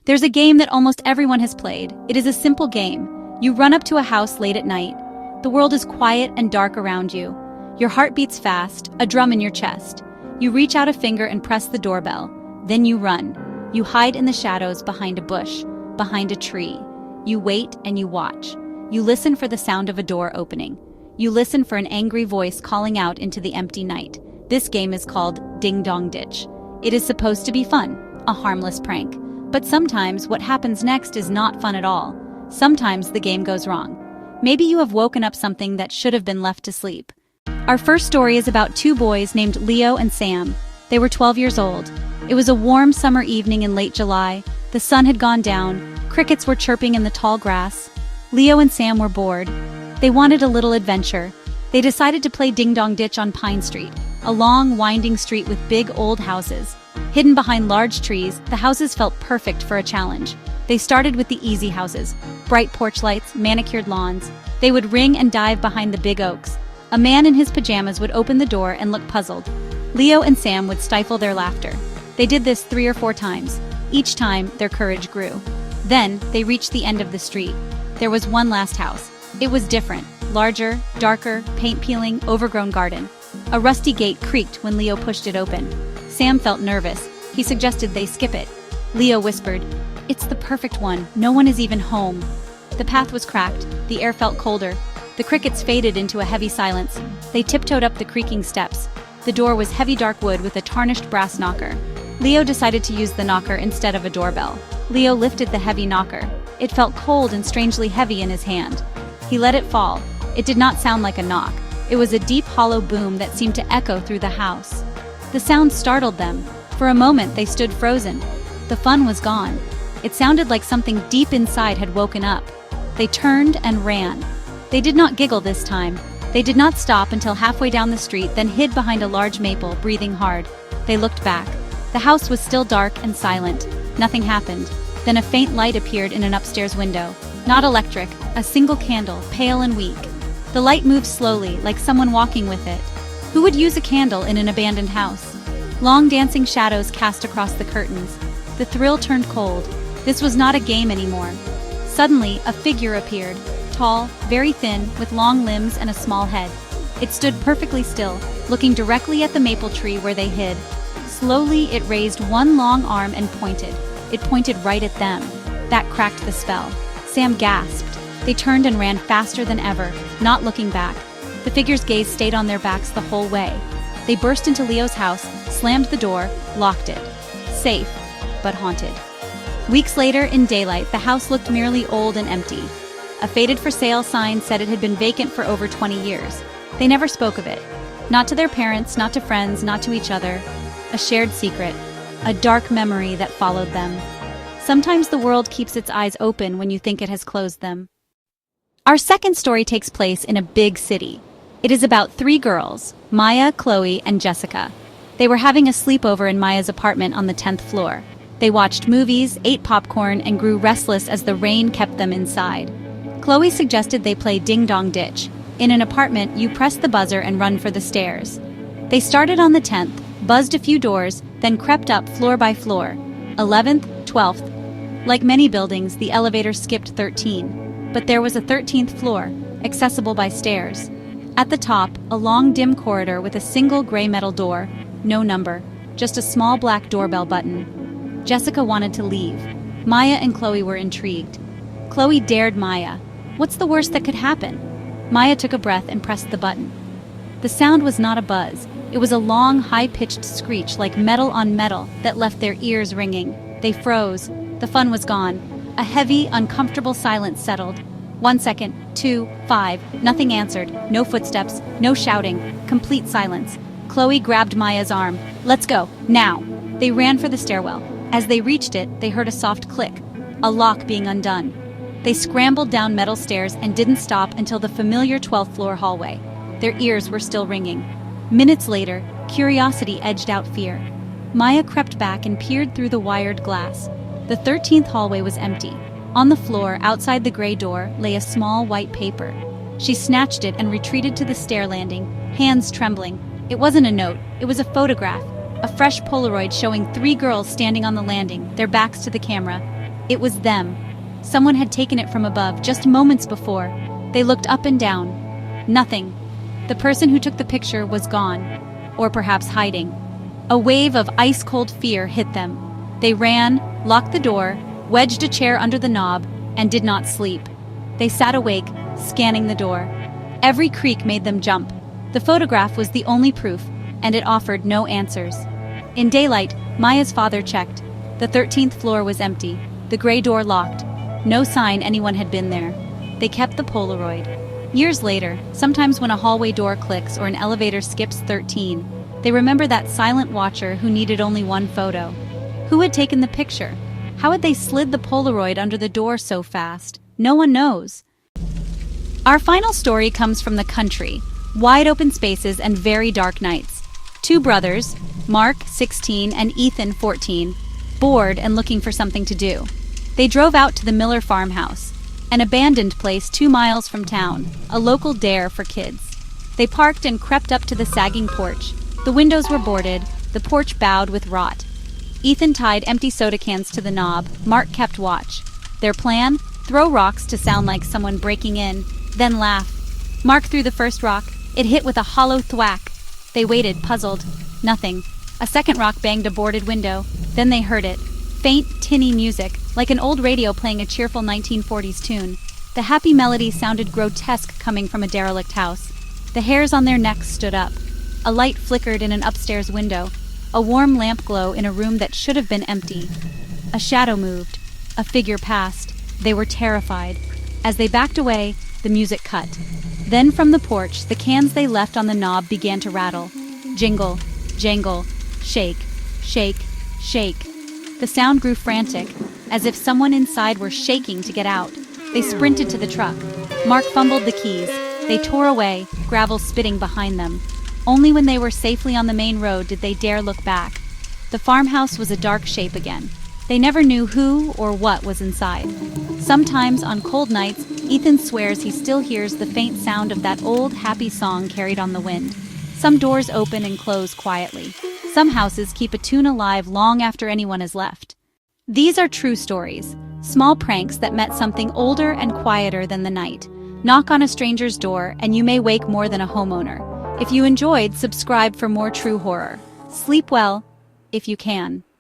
There's a game that almost everyone has played. It is a simple game. You run up to a house late at night. The world is quiet and dark around you. Your heart beats fast, a drum in your chest. You reach out a finger and press the doorbell. Then you run. You hide in the shadows behind a bush, behind a tree. You wait and you watch. You listen for the sound of a door opening. You listen for an angry voice calling out into the empty night. This game is called Ding Dong Ditch. It is supposed to be fun, a harmless prank. But sometimes what happens next is not fun at all. Sometimes the game goes wrong. Maybe you have woken up something that should have been left to sleep. Our first story is about two boys named Leo and Sam. They were 12 years old. It was a warm summer evening in late July. The sun had gone down. Crickets were chirping in the tall grass. Leo and Sam were bored. They wanted a little adventure. They decided to play Ding Dong Ditch on Pine Street, a long, winding street with big, old houses. Hidden behind large trees, the houses felt perfect for a challenge. They started with the easy houses, bright porch lights, manicured lawns. They would ring and dive behind the big oaks. A man in his pajamas would open the door and look puzzled. Leo and Sam would stifle their laughter. They did this 3 or 4 times. Each time, their courage grew. Then, they reached the end of the street. There was one last house. It was different, larger, darker, paint-peeling, overgrown garden. A rusty gate creaked when Leo pushed it open. Sam felt nervous. He suggested they skip it. Leo whispered, "It's the perfect one. No one is even home." The path was cracked. The air felt colder. The crickets faded into a heavy silence. They tiptoed up the creaking steps. The door was heavy dark wood with a tarnished brass knocker. Leo decided to use the knocker instead of a doorbell. Leo lifted the heavy knocker. It felt cold and strangely heavy in his hand. He let it fall. It did not sound like a knock. It was a deep hollow boom that seemed to echo through the house. The sound startled them. For a moment they stood frozen. The fun was gone. It sounded like something deep inside had woken up. They turned and ran. They did not giggle this time. They did not stop until halfway down the street, then hid behind a large maple, breathing hard. They looked back. The house was still dark and silent. Nothing happened. Then a faint light appeared in an upstairs window. Not electric, a single candle, pale and weak. The light moved slowly, like someone walking with it. Who would use a candle in an abandoned house? Long dancing shadows cast across the curtains. The thrill turned cold. This was not a game anymore. Suddenly, a figure appeared. Tall, very thin, with long limbs and a small head. It stood perfectly still, looking directly at the maple tree where they hid. Slowly, it raised one long arm and pointed. It pointed right at them. That cracked the spell. Sam gasped. They turned and ran faster than ever, not looking back. The figure's gaze stayed on their backs the whole way. They burst into Leo's house, slammed the door, locked it. Safe, but haunted. Weeks later, in daylight, the house looked merely old and empty. A faded for sale sign said it had been vacant for over 20 years. They never spoke of it. Not to their parents, not to friends, not to each other. A shared secret. A dark memory that followed them. Sometimes the world keeps its eyes open when you think it has closed them. Our second story takes place in a big city. It is about 3 girls, Maya, Chloe, and Jessica. They were having a sleepover in Maya's apartment on the 10th floor. They watched movies, ate popcorn, and grew restless as the rain kept them inside. Chloe suggested they play Ding Dong Ditch. In an apartment, you press the buzzer and run for the stairs. They started on the 10th, buzzed a few doors, then crept up floor by floor. 11th, 12th. Like many buildings, the elevator skipped 13. But there was a 13th floor, accessible by stairs. At the top, a long dim corridor with a single gray metal door, no number, just a small black doorbell button. Jessica wanted to leave. Maya and Chloe were intrigued. Chloe dared Maya. What's the worst that could happen? Maya took a breath and pressed the button. The sound was not a buzz. It was a long, high-pitched screech like metal on metal that left their ears ringing. They froze. The fun was gone. A heavy, uncomfortable silence settled. 1 second, 2, 5, nothing answered. No footsteps, no shouting, complete silence. Chloe grabbed Maya's arm. "Let's go, now." They ran for the stairwell. As they reached it, they heard a soft click, a lock being undone. They scrambled down metal stairs and didn't stop until the familiar 12th floor hallway. Their ears were still ringing. Minutes later, curiosity edged out fear. Maya crept back and peered through the wired glass. The 13th hallway was empty. On the floor, outside the gray door, lay a small white paper. She snatched it and retreated to the stair landing, hands trembling. It wasn't a note, it was a photograph. A fresh Polaroid showing 3 girls standing on the landing, their backs to the camera. It was them. Someone had taken it from above just moments before. They looked up and down. Nothing. The person who took the picture was gone. Or perhaps hiding. A wave of ice-cold fear hit them. They ran, locked the door, wedged a chair under the knob, and did not sleep. They sat awake, scanning the door. Every creak made them jump. The photograph was the only proof, and it offered no answers. In daylight, Maya's father checked. The 13th floor was empty, the gray door locked. No sign anyone had been there. They kept the Polaroid. Years later, sometimes when a hallway door clicks or an elevator skips 13, they remember that silent watcher who needed only one photo. Who had taken the picture? How had they slid the Polaroid under the door so fast? No one knows. Our final story comes from the country. Wide open spaces and very dark nights. Two brothers, Mark, 16, and Ethan, 14, bored and looking for something to do. They drove out to the Miller Farmhouse, an abandoned place 2 miles from town, a local dare for kids. They parked and crept up to the sagging porch. The windows were boarded, the porch bowed with rot. Ethan tied empty soda cans to the knob. Mark kept watch. Their plan? Throw rocks to sound like someone breaking in, then laugh. Mark threw the first rock. It hit with a hollow thwack. They waited, puzzled. Nothing. A second rock banged a boarded window. Then they heard it. Faint, tinny music, like an old radio playing a cheerful 1940s tune. The happy melody sounded grotesque coming from a derelict house. The hairs on their necks stood up. A light flickered in an upstairs window. A warm lamp glow in a room that should have been empty. A shadow moved. A figure passed. They were terrified. As they backed away, the music cut. Then from the porch, the cans they left on the knob began to rattle. Jingle, jangle, shake, shake, shake. The sound grew frantic, as if someone inside were shaking to get out. They sprinted to the truck. Mark fumbled the keys. They tore away, gravel spitting behind them. Only when they were safely on the main road did they dare look back. The farmhouse was a dark shape again. They never knew who or what was inside. Sometimes, on cold nights, Ethan swears he still hears the faint sound of that old, happy song carried on the wind. Some doors open and close quietly. Some houses keep a tune alive long after anyone has left. These are true stories, small pranks that met something older and quieter than the night. Knock on a stranger's door, and you may wake more than a homeowner. If you enjoyed, subscribe for more true horror. Sleep well, if you can.